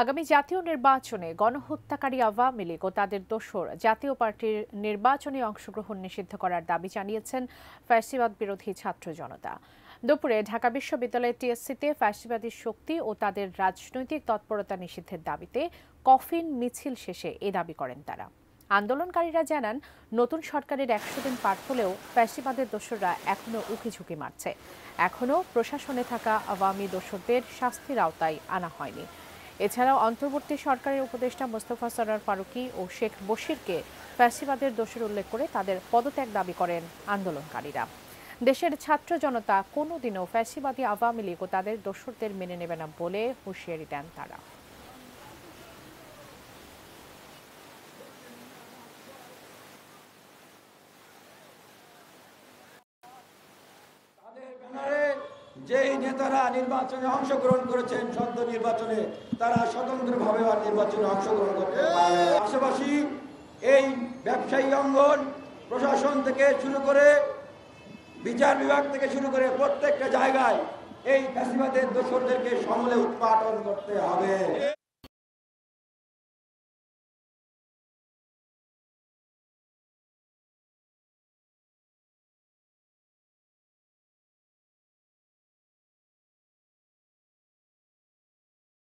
আগামী জাতীয় নির্বাচনে গণহত্যাকারী আওয়ামী লীগ ও তাদের দোসর জাতীয় পার্টির নির্বাচনে অংশগ্রহণ নিষিদ্ধ করার দাবি জানিয়েছেন ফ্যাসিবাদ বিরোধী ছাত্র জনতা। দুপুরে ঢাকা বিশ্ববিদ্যালয়ের টিএসসিতে ফ্যাসিবাদী শক্তি ও তাদের রাজনৈতিক তৎপরতা নিষিদ্ধের দাবিতে কফিন মিছিল শেষে এ দাবি করেন তারা। আন্দোলনকারীরা জানান, নতুন সরকারের ১০০ দিন পার হলেও ফ্যাসিবাদের দোসররা এখনও উকিঝুঁকি মারছে। এখনও প্রশাসনে থাকা আওয়ামী দোসরদের শাস্তির আওতায় আনা হয়নি। এছাড়াও অন্তর্বর্তী সরকারের উপদেষ্টা মোস্তফা সরোয়ার ফারুকী ও শেখ বশিরকে ফ্যাসিবাদের দোষর উল্লেখ করে তাদের পদত্যাগ দাবি করেন আন্দোলনকারীরা। দেশের ছাত্র জনতা কোনোদিনও ফ্যাসিবাদী আওয়ামী লীগ ও তাদের দোসরদের মেনে নেবে না বলে হুঁশিয়ারি দেন তারা। যেই নেতারা নির্বাচনে অংশগ্রহণ করেছেন, সদ্য নির্বাচনে, তারা স্বতন্ত্রভাবে আর নির্বাচনে অংশগ্রহণ করতে পারে। পাশাপাশি এই ব্যবসায়ী অঙ্গন, প্রশাসন থেকে শুরু করে বিচার বিভাগ থেকে শুরু করে প্রত্যেকটা জায়গায় এই ফ্যাসিবাদের দোসরদেরকে সমূলে উৎপাদন করতে হবে।